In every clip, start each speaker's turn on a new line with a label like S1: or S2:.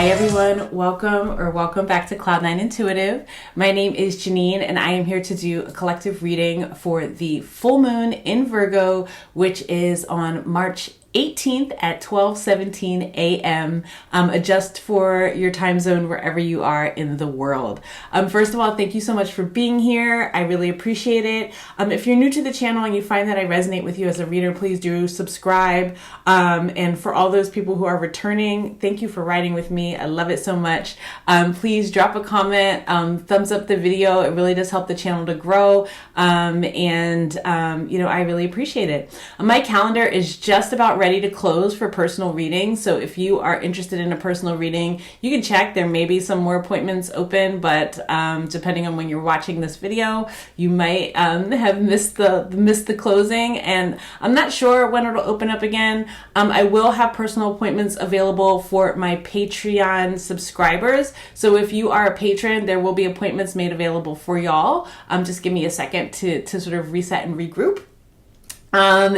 S1: Hi everyone, welcome back to Cloud9 Intuitive. My name is Janine and I am here to do a collective reading for the full moon in Virgo, which is on March 18th at 12:17 a.m. Adjust for your time zone wherever you are in the world. First of all, thank you so much for being here. I really appreciate it. If you're new to the channel and you find that I resonate with you as a reader, please do subscribe. And for all those people who are returning, thank you for riding with me. I love it so much. Please drop a comment, thumbs up the video. It really does help the channel to grow. I really appreciate it. My calendar is just about ready to close for personal readings. So if you are interested in a personal reading, you can check. There may be some more appointments open, but depending on when you're watching this video, you might have missed the closing, and I'm not sure when it'll open up again. I will have personal appointments available for my Patreon subscribers. So if you are a patron, there will be appointments made available for y'all. Just give me a second to sort of reset and regroup. And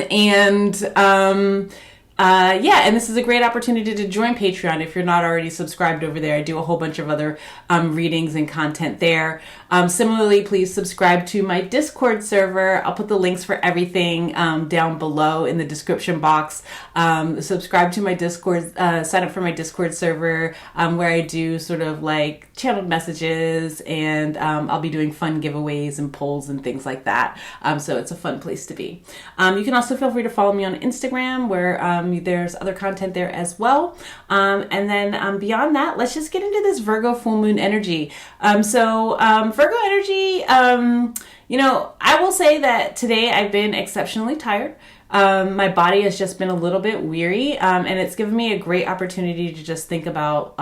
S1: this is a great opportunity to join Patreon if you're not already subscribed over there. I do a whole bunch of other readings and content there. Similarly, please subscribe to my Discord server. I'll put the links for everything down below in the description box. Subscribe to my Discord, sign up for my Discord server where I do sort of like channeled messages, and I'll be doing fun giveaways and polls and things like that. So it's a fun place to be. You can also feel free to follow me on Instagram where there's other content there as well. And then beyond that, let's just get into this Virgo full moon energy. Virgo energy, I will say that today I've been exceptionally tired. My body has just been a little bit weary, and it's given me a great opportunity to just think about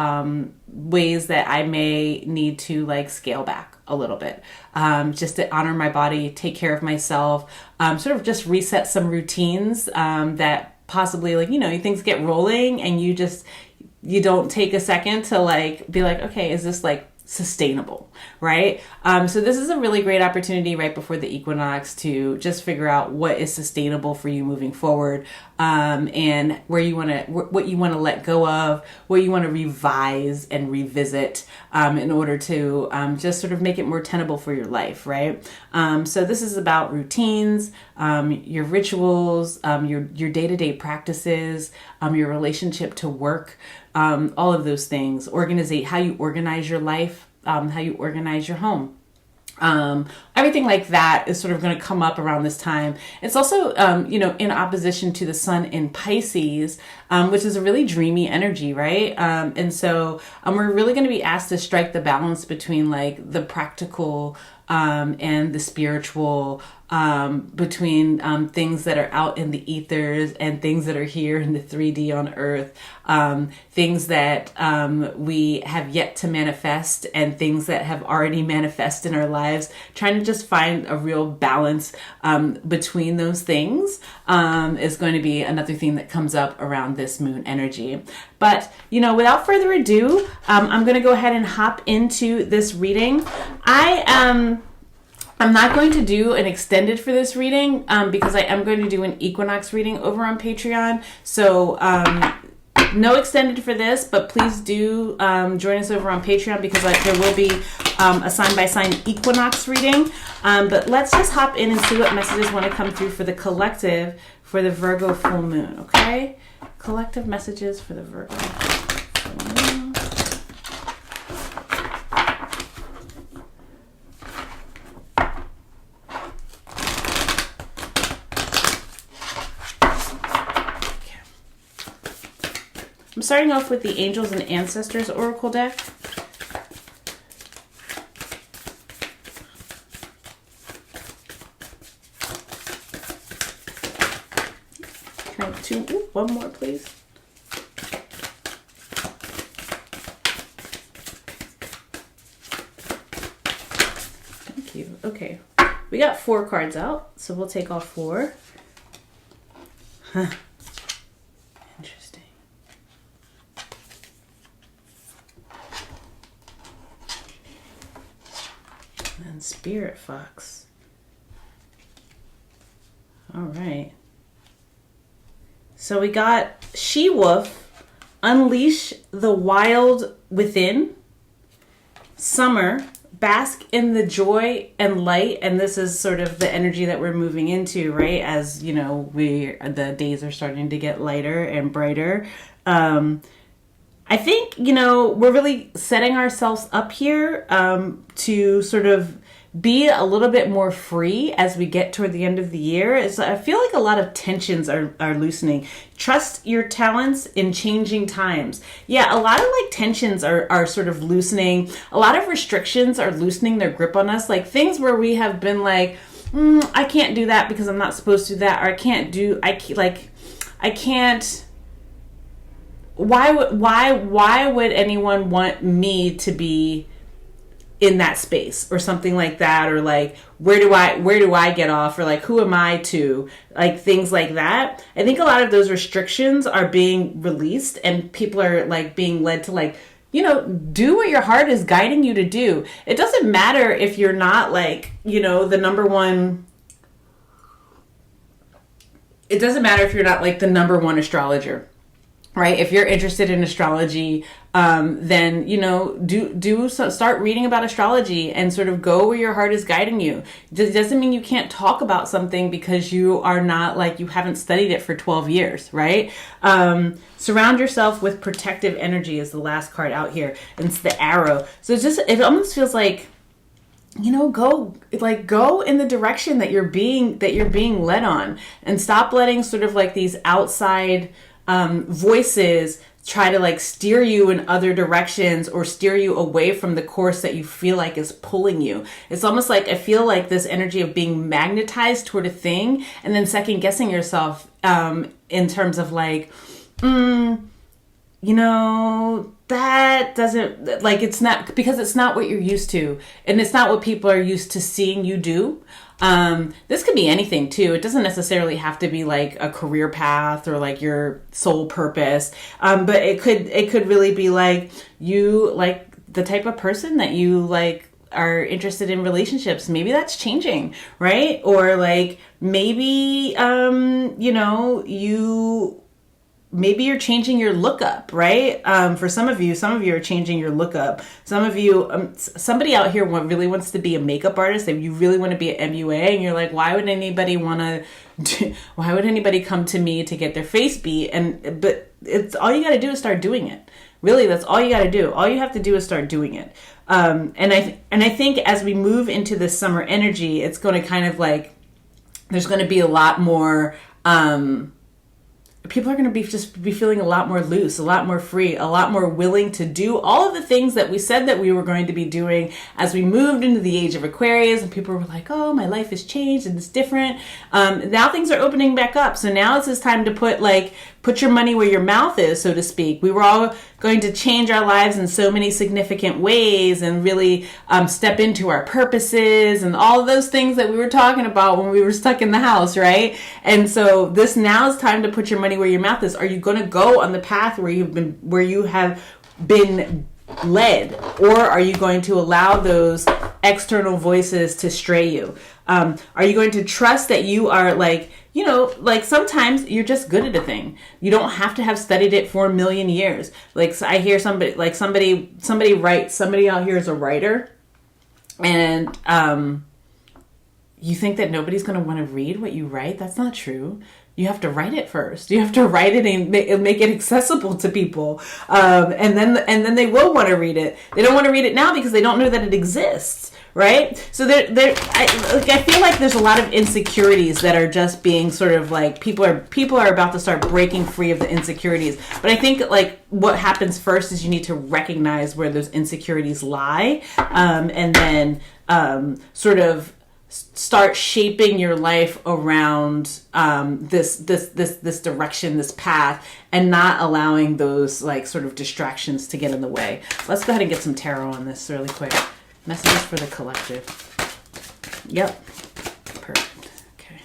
S1: ways that I may need to like scale back a little bit, just to honor my body, take care of myself, sort of just reset some routines that possibly things get rolling and you don't take a second to like be like, okay, is this like sustainable, right? So this is a really great opportunity right before the equinox to just figure out what is sustainable for you moving forward, and what you want to let go of, what you want to revise and revisit in order to just sort of make it more tenable for your life, right? So this is about routines, your rituals, your day-to-day practices, your relationship to work, all of those things. How you organize your life, how you organize your home. Everything like that is sort of going to come up around this time. It's also, in opposition to the sun in Pisces, which is a really dreamy energy, right? And so we're really going to be asked to strike the balance between like the practical and the spiritual, between things that are out in the ethers and things that are here in the 3D on Earth, things that we have yet to manifest and things that have already manifested in our lives, trying to just find a real balance between those things is going to be another theme that comes up around this moon energy. But, without further ado, I'm going to go ahead and hop into this reading. I'm not going to do an extended for this reading because I am going to do an equinox reading over on Patreon. So no extended for this, but please do join us over on Patreon because there will be a sign-by-sign equinox reading. But let's just hop in and see what messages want to come through for the collective for the Virgo full moon, okay? Collective messages for the Virgo full moon. I'm starting off with the Angels and Ancestors Oracle deck. Can I have two? Ooh, one more, please. Thank you. Okay. We got 4 cards out, so we'll take all 4. Huh. And Spirit Fox. All right. So we got She-Wolf unleash the wild within. Summer, bask in the joy and light. And this is sort of the energy that we're moving into, right? As, you know, the days are starting to get lighter and brighter. I think, you know, we're really setting ourselves up here to sort of be a little bit more free as we get toward the end of the year. I feel like a lot of tensions are loosening. Trust your talents in changing times. Yeah, a lot of like tensions are sort of loosening. A lot of restrictions are loosening their grip on us. Like things where we have been like, I can't do that because I'm not supposed to do that, or I can't. Why would anyone want me to be in that space or something like that, or like where do I get off, or like who am I to, like things like that. I think a lot of those restrictions are being released and people are like being led to like, you know, do what your heart is guiding you to do. It doesn't matter if you're not like, you know, the number one. It doesn't matter if you're not like the number one astrologer. Right? If you're interested in astrology, then, you know, start reading about astrology and sort of go where your heart is guiding you. It doesn't mean you can't talk about something because you are not like, you haven't studied it for 12 years, right? Surround yourself with protective energy is the last card out here. And it's the arrow. So it almost feels like, you know, go in the direction that you're being led on, and stop letting sort of like these outside voices try to like steer you in other directions or steer you away from the course that you feel like is pulling you. It's almost like I feel like this energy of being magnetized toward a thing and then second guessing yourself in terms of like, you know, that doesn't, like, it's not, because it's not what you're used to, and it's not what people are used to seeing you do. This could be anything too. It doesn't necessarily have to be like a career path or like your sole purpose. But it could really be like you, like the type of person that you like are interested in relationships. Maybe that's changing, right? Or like maybe, you know, maybe you're changing your lookup, right? For some of you are changing your lookup. Some of you, somebody out here really wants to be a makeup artist. You really want to be an MUA, and you're like, why would anybody come to me to get their face beat? But it's all you got to do is start doing it. Really, that's all you got to do. All you have to do is start doing it. And I think as we move into this summer energy, it's going to kind of like, there's going to be a lot more, people are going to be feeling a lot more loose, a lot more free, a lot more willing to do all of the things that we said that we were going to be doing as we moved into the age of Aquarius, and people were like, oh, my life has changed and it's different. Now things are opening back up. So now it's this time to put your money where your mouth is, so to speak. We were all going to change our lives in so many significant ways and really step into our purposes and all of those things that we were talking about when we were stuck in the house, right? And so this now is time to put your money where your mouth is. Are you going to go on the path where you have been led, or are you going to allow those external voices to stray you? Are you going to trust that you are like, you know, like sometimes you're just good at a thing. You don't have to have studied it for a million years. Like, so I hear somebody writes, somebody out here is a writer, and you think that nobody's going to want to read what you write. That's not true. You have to write it first. You have to write it and make it accessible to people. And then they will want to read it. They don't want to read it now because they don't know that it exists. Right? So I feel like there's a lot of insecurities that are just being sort of like, people are about to start breaking free of the insecurities. But I think like what happens first is you need to recognize where those insecurities lie, and then sort of start shaping your life around this direction, this path, and not allowing those like sort of distractions to get in the way. Let's go ahead and get some tarot on this really quick. Messages for the collective. Yep. Perfect. Okay.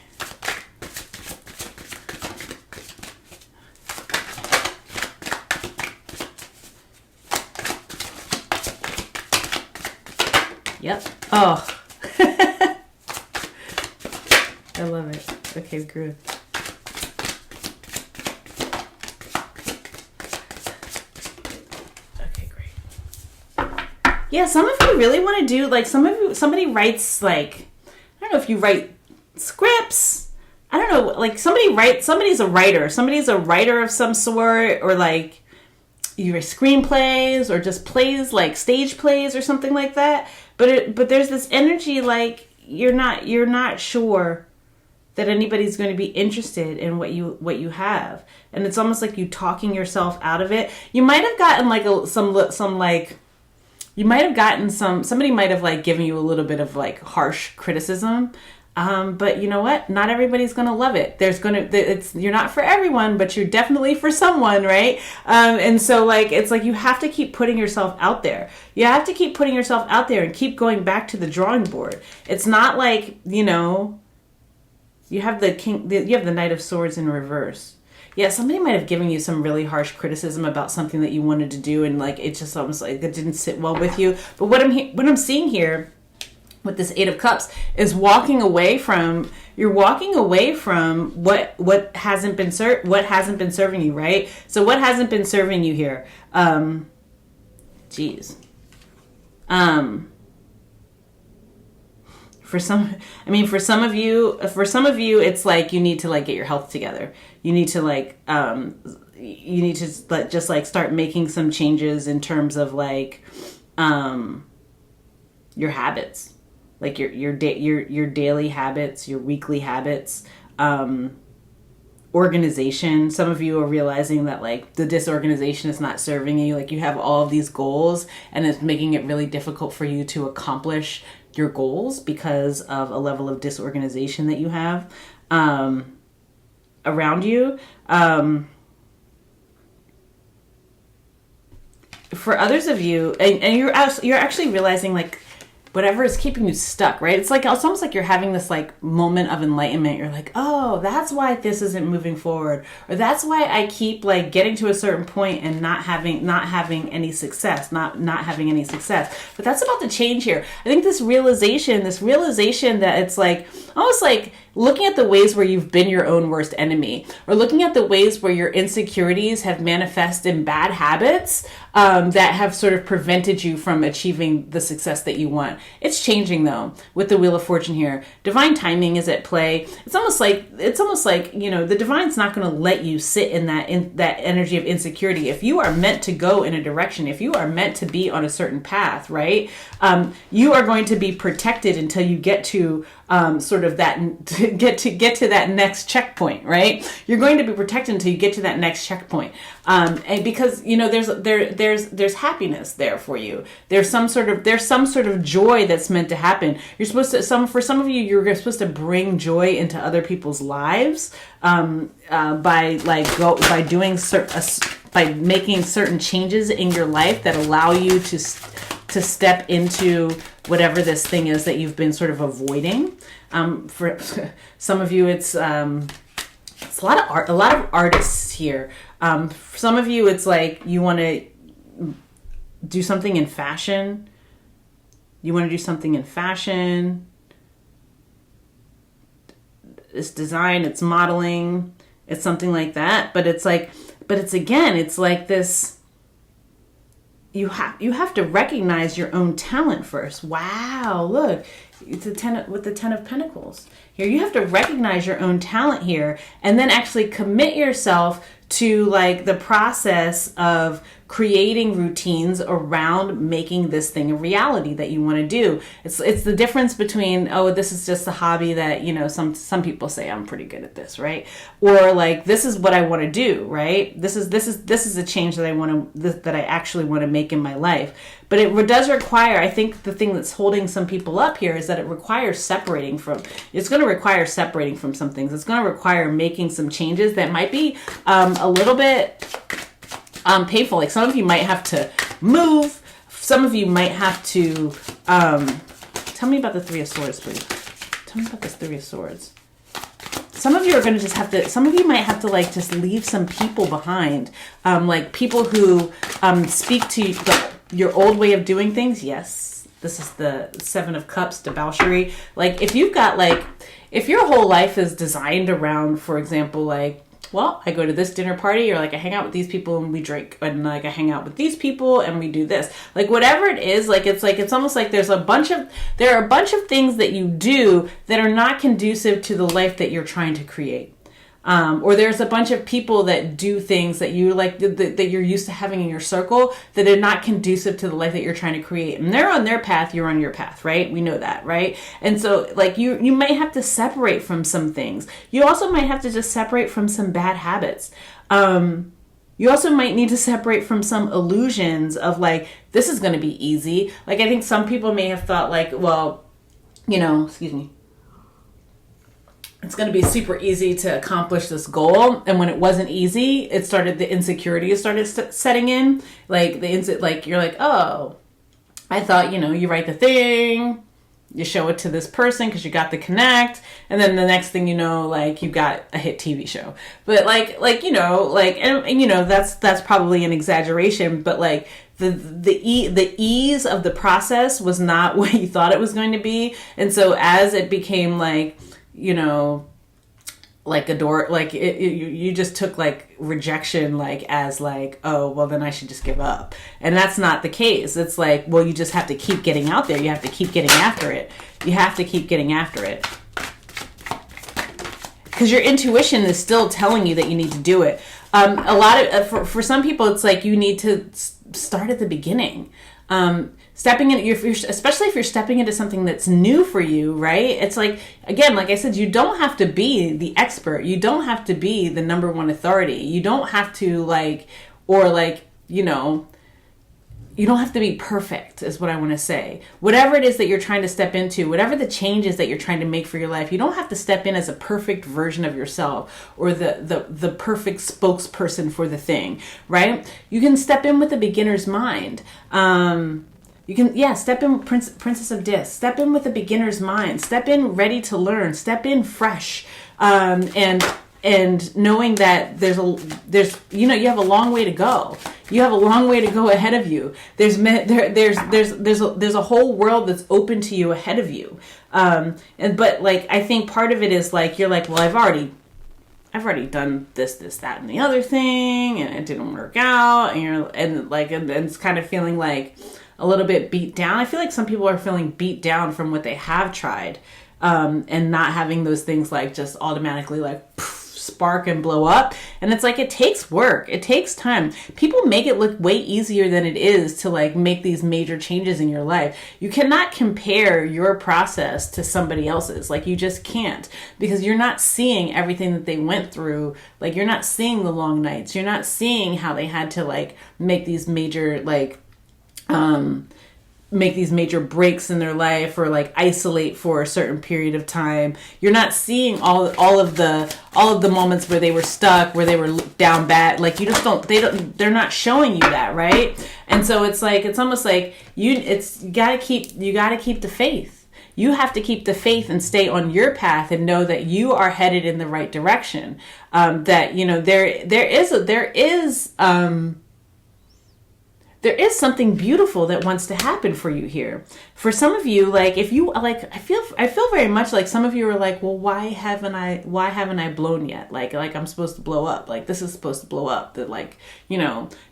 S1: Yep. Oh. I love it. Okay, good. Yeah, some of you really want to do, like, somebody writes, like, I don't know if you write scripts. I don't know, like, somebody's a writer. Somebody's a writer of some sort, or, like, you write screenplays, or just plays, like, stage plays or something like that. But there's this energy, like, you're not sure that anybody's going to be interested in what you have. And it's almost like you talking yourself out of it. You might have gotten, like, somebody might have, like, given you a little bit of, like, harsh criticism. But you know what? Not everybody's going to love it. You're not for everyone, but you're definitely for someone, right? And so, like, it's like you have to keep putting yourself out there. You have to keep putting yourself out there and keep going back to the drawing board. It's not like, you know, you have the Knight of Swords in reverse. Yeah, somebody might have given you some really harsh criticism about something that you wanted to do, and, like, it just almost like it didn't sit well with you. But what I'm seeing here with this Eight of Cups is walking away from what hasn't been serving you, right? So what hasn't been serving you here? For some of you, it's like you need to, like, get your health together. You need to, like, just, like, start making some changes in terms of, like, your habits, like your daily habits, your weekly habits, organization. Some of you are realizing that, like, the disorganization is not serving you. Like, you have all of these goals, and it's making it really difficult for you to accomplish your goals because of a level of disorganization that you have around you. For others of you, and you're actually realizing, like, whatever is keeping you stuck, right? It's almost like you're having this, like, moment of enlightenment. You're like, oh, that's why this isn't moving forward, or that's why I keep, like, getting to a certain point and not having any success, not having any success. But that's about to change here. I think this realization that it's, like, almost like looking at the ways where you've been your own worst enemy, or looking at the ways where your insecurities have manifested in bad habits that have sort of prevented you from achieving the success that you want. It's changing, though, with the Wheel of Fortune here. Divine timing is at play. It's almost like, you know, the divine's not going to let you sit in that energy of insecurity. If you are meant to go in a direction, if you are meant to be on a certain path, right, you are going to be protected until you get to sort of that, get to that next checkpoint, right? You're going to be protected until you get to that next checkpoint, and because, you know, there's happiness there for you. There's some sort of joy that's meant to happen. You're supposed to for some of you, you're supposed to bring joy into other people's lives by making certain changes in your life that allow you to step into whatever this thing is that you've been sort of avoiding. For some of you, it's a lot of artists here. For some of you, it's like you want to do something in fashion. It's design, it's modeling, it's something like that. But it's like this. You have to recognize your own talent first. Wow, look, it's with the Ten of Pentacles. Here, you have to recognize your own talent here, and then actually commit yourself to, like, the process of creating routines around making this thing a reality that you want to do. It's the difference between, oh, this is just a hobby that, you know, some people say I'm pretty good at this, right? Or, like, this is what I want to do, right? This is a change that I actually want to make in my life. But it does require, I think the thing that's holding some people up here is that it's going to require separating from some things. It's going to require making some changes that might be a little bit painful. Like, some of you might have to move. Some of you might have to tell me about the Three of Swords, please. Tell me about this Three of Swords. Some of you are going to just have to, some of you might have to, like, just leave some people behind. Like, people who speak to your old way of doing things. Yes, this is the Seven of Cups, debauchery. Like, if you've got, like, if your whole life is designed around, for example, like, well, I go to this dinner party, or like I hang out with these people and we drink, and like I hang out with these people and we do this. Like whatever it is, like it's almost like there are a bunch of things that you do that are not conducive to the life that you're trying to create. Or there's a bunch of people that do things that you like, that you're used to having in your circle, that are not conducive to the life that you're trying to create. And they're on their path, you're on your path, right? We know that, right? And so like you might have to separate from some things. You also might have to just separate from some bad habits. You also might need to separate from some illusions of like, this is going to be easy. Like I think some people may have thought like, well, excuse me, it's going to be super easy to accomplish this goal. And when it wasn't easy, the insecurity started setting in. Like you're like, oh, I thought, you write the thing, you show it to this person because you got the connect. And then the next thing you know, like you got a hit TV show. But that's probably an exaggeration, but like the ease of the process was not what you thought it was going to be. And so as it became like, like a door, like you just took like rejection, like as like, oh, well then I should just give up. And that's not the case. It's like, well, you just have to keep getting out there. You have to keep getting after it. You have to keep getting after it. Because your intuition is still telling you that you need to do it. A lot of, for some people, it's like you need to start at the beginning. Stepping in, especially if you're stepping into something that's new for you, right? It's like, again, like I said, you don't have to be the expert. You don't have to be the number one authority. You don't have to you don't have to be perfect is what I want to say. Whatever it is that you're trying to step into, whatever the changes that you're trying to make for your life, you don't have to step in as a perfect version of yourself or the perfect spokesperson for the thing, right? You can step in with a beginner's mind. You can, step in, Princess of Discs. Step in with a beginner's mind. Step in ready to learn. Step in fresh, and knowing that you have a long way to go. You have a long way to go ahead of you. There's a whole world that's open to you ahead of you. But like I think part of it is like you're like, well, I've already done this, that, and the other thing, and it didn't work out, and it's kind of feeling like a little bit beat down. I feel like some people are feeling beat down from what they have tried, and not having those things like just automatically like poof, spark and blow up. And it's like, it takes work. It takes time. People make it look way easier than it is to like make these major changes in your life. You cannot compare your process to somebody else's. Like you just can't, because you're not seeing everything that they went through. Like you're not seeing the long nights. You're not seeing how they had to like make these major breaks in their life or like isolate for a certain period of time. You're not seeing all of the moments where they were stuck, where they were down bad. Like you they're not showing you that, right? And so it's like, it's almost like you gotta keep the faith. You have to keep the faith and stay on your path and know that you are headed in the right direction. There is something beautiful that wants to happen for you here. For some of you, like if you like, I feel very much like some of you are like, well, why haven't I blown yet? Like I'm supposed to blow up. Like this is supposed to blow up. That like,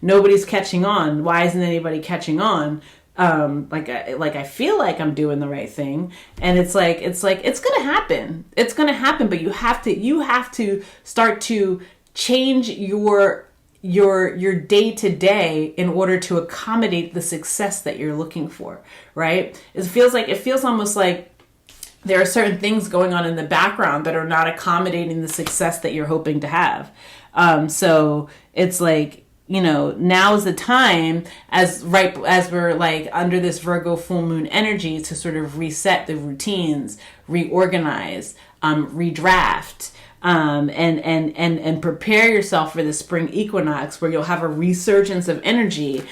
S1: nobody's catching on. Why isn't anybody catching on? I feel like I'm doing the right thing, and it's gonna happen. It's gonna happen, but you have to start to change your day to day in order to accommodate the success that you're looking for, right? It feels almost like there are certain things going on in the background that are not accommodating the success that you're hoping to have. So it's like, now is the time as we're like under this Virgo full moon energy to sort of reset the routines, reorganize, redraft, and prepare yourself for the spring equinox where you'll have a resurgence of energy.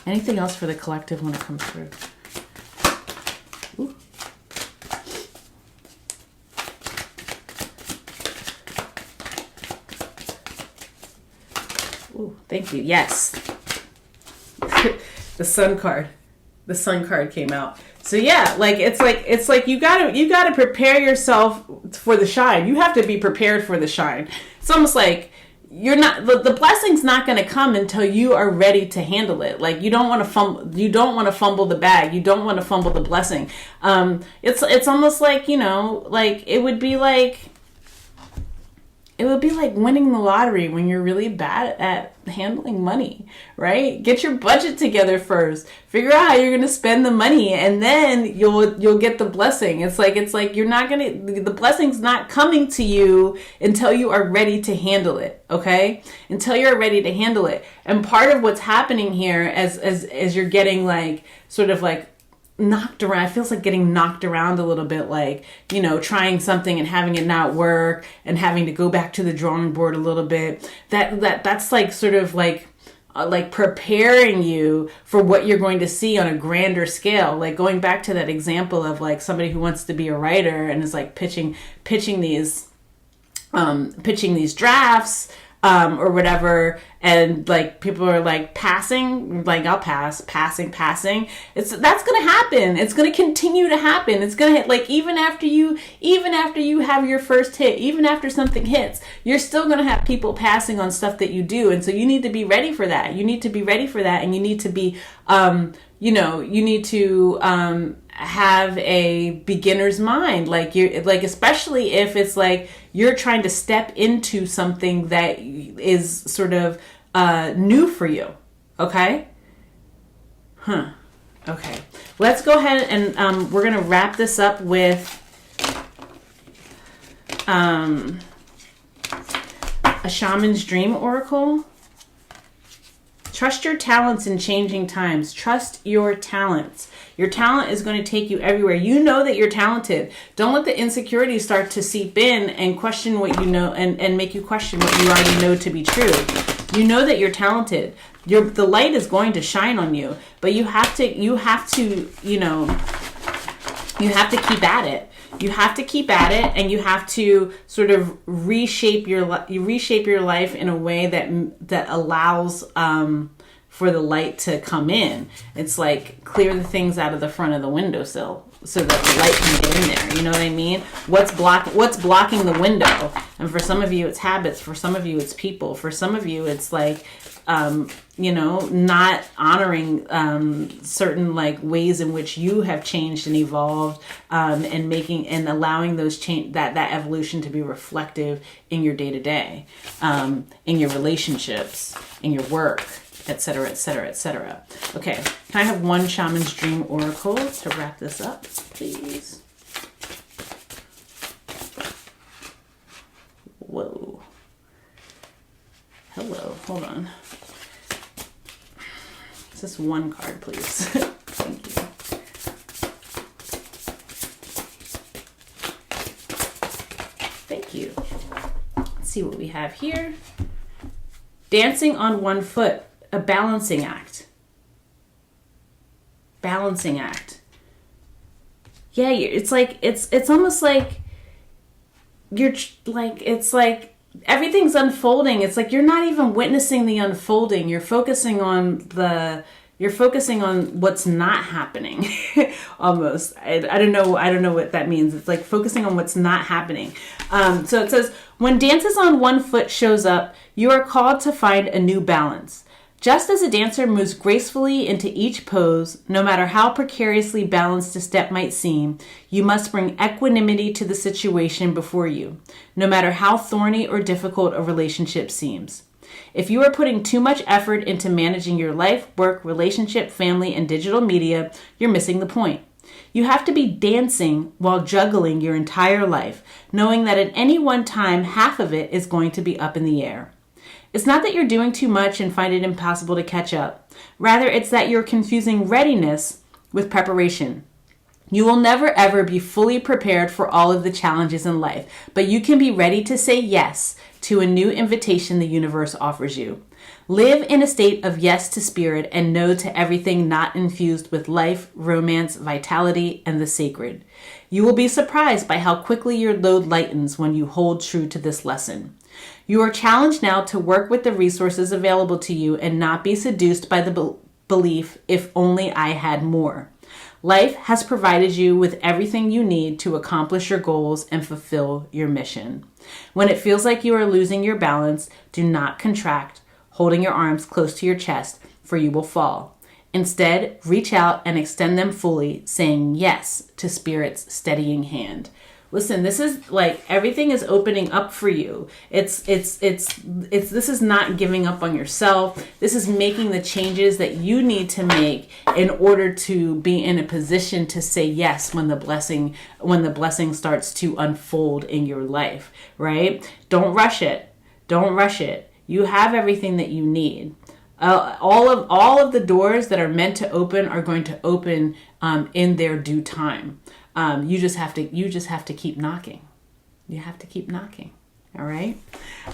S1: Anything else for the collective when it comes through? Ooh. Ooh, thank you. Yes. The sun card. The sun card came out. So yeah, it's like you gotta prepare yourself for the shine. You have to be prepared for the shine. It's almost like you're not the blessing's not going to come until you are ready to handle it. Like you don't want to fumble the bag. You don't want to fumble the blessing. It's almost like, like it would be like winning the lottery when you're really bad at handling money, right? Get your budget together first. Figure out how you're going to spend the money, and then you'll get the blessing. It's like the blessing's not coming to you until you are ready to handle it, okay? Until you're ready to handle it. And part of what's happening here as you're getting like sort of like knocked around, it feels like getting knocked around a little bit, like, trying something and having it not work and having to go back to the drawing board a little bit. That's like sort of like preparing you for what you're going to see on a grander scale. Like going back to that example of like somebody who wants to be a writer and is like pitching these drafts, or whatever, and like people are like passing, like I'll passing. That's gonna happen. It's gonna continue to happen. It's gonna hit, like even after you have your first hit, even after something hits, you're still gonna have people passing on stuff that you do, and so you need to be ready for that. And you need to be have a beginner's mind, especially if it's like you're trying to step into something that is sort of new for you. Okay. Okay. Let's go ahead and we're gonna wrap this up with a shaman's dream oracle. Trust your talents in changing times. Trust your talents. Your talent is going to take you everywhere. You know that you're talented. Don't let the insecurities start to seep in and question what you know, and make you question what you already know to be true. You know that you're talented. The light is going to shine on you, but you have to keep at it. You have to keep at it, and you have to sort of reshape your life in a way that allows for the light to come in. It's like clear the things out of the front of the windowsill so that the light can get in there. You know what I mean? What's blocking the window? And for some of you, it's habits. For some of you, it's people. For some of you, it's like not honoring certain like ways in which you have changed and evolved, and making and allowing those that evolution to be reflective in your day to day, in your relationships, in your work, etc., etc., etc. Okay, can I have one shaman's dream oracle to wrap this up, please? Whoa. Hello, hold on. Just one card, please. Thank you. Thank you. Let's see what we have here. Dancing on one foot, a balancing act. Balancing act. Yeah, it's like it's almost like you're like it's like everything's unfolding. It's like you're not even witnessing the unfolding. You're focusing on what's not happening. Almost. I don't know what that means. It's like focusing on what's not happening. So it says, when dances on one foot shows up, you are called to find a new balance. Just as a dancer moves gracefully into each pose, no matter how precariously balanced a step might seem, you must bring equanimity to the situation before you, no matter how thorny or difficult a relationship seems. If you are putting too much effort into managing your life, work, relationship, family, and digital media, you're missing the point. You have to be dancing while juggling your entire life, knowing that at any one time, half of it is going to be up in the air. It's not that you're doing too much and find it impossible to catch up. Rather, it's that you're confusing readiness with preparation. You will never ever be fully prepared for all of the challenges in life, but you can be ready to say yes to a new invitation the universe offers you. Live in a state of yes to spirit and no to everything not infused with life, romance, vitality, and the sacred. You will be surprised by how quickly your load lightens when you hold true to this lesson. You are challenged now to work with the resources available to you and not be seduced by the belief, if only I had more. Life has provided you with everything you need to accomplish your goals and fulfill your mission. When it feels like you are losing your balance, do not contract, holding your arms close to your chest, for you will fall. Instead, reach out and extend them fully, saying yes to Spirit's steadying hand. Listen, this is like everything is opening up for you. This is not giving up on yourself. This is making the changes that you need to make in order to be in a position to say yes when the blessing starts to unfold in your life, right? Don't rush it. Don't rush it. You have everything that you need. All of the doors that are meant to open are going to open in their due time. You just have to keep knocking. You have to keep knocking. All right.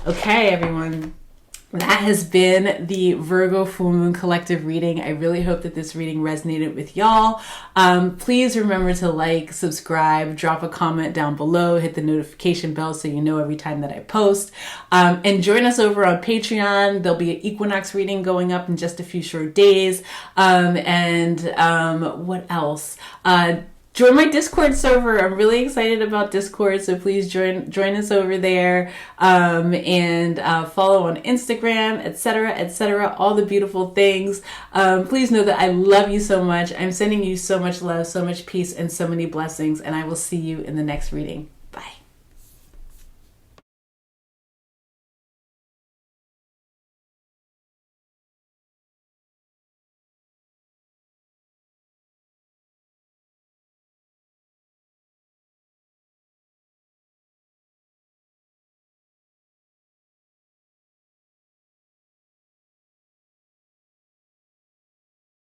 S1: Okay, everyone. That has been the Virgo Full Moon Collective reading. I really hope that this reading resonated with y'all. Please remember to like, subscribe, drop a comment down below, hit the notification bell so you know every time that I post. And join us over on Patreon. There'll be an equinox reading going up in just a few short days. What else? Join my Discord server. I'm really excited about Discord, so please join us over there, and follow on Instagram, etc., all the beautiful things. Please know that I love you so much. I'm sending you so much love, so much peace, and so many blessings, and I will see you in the next reading.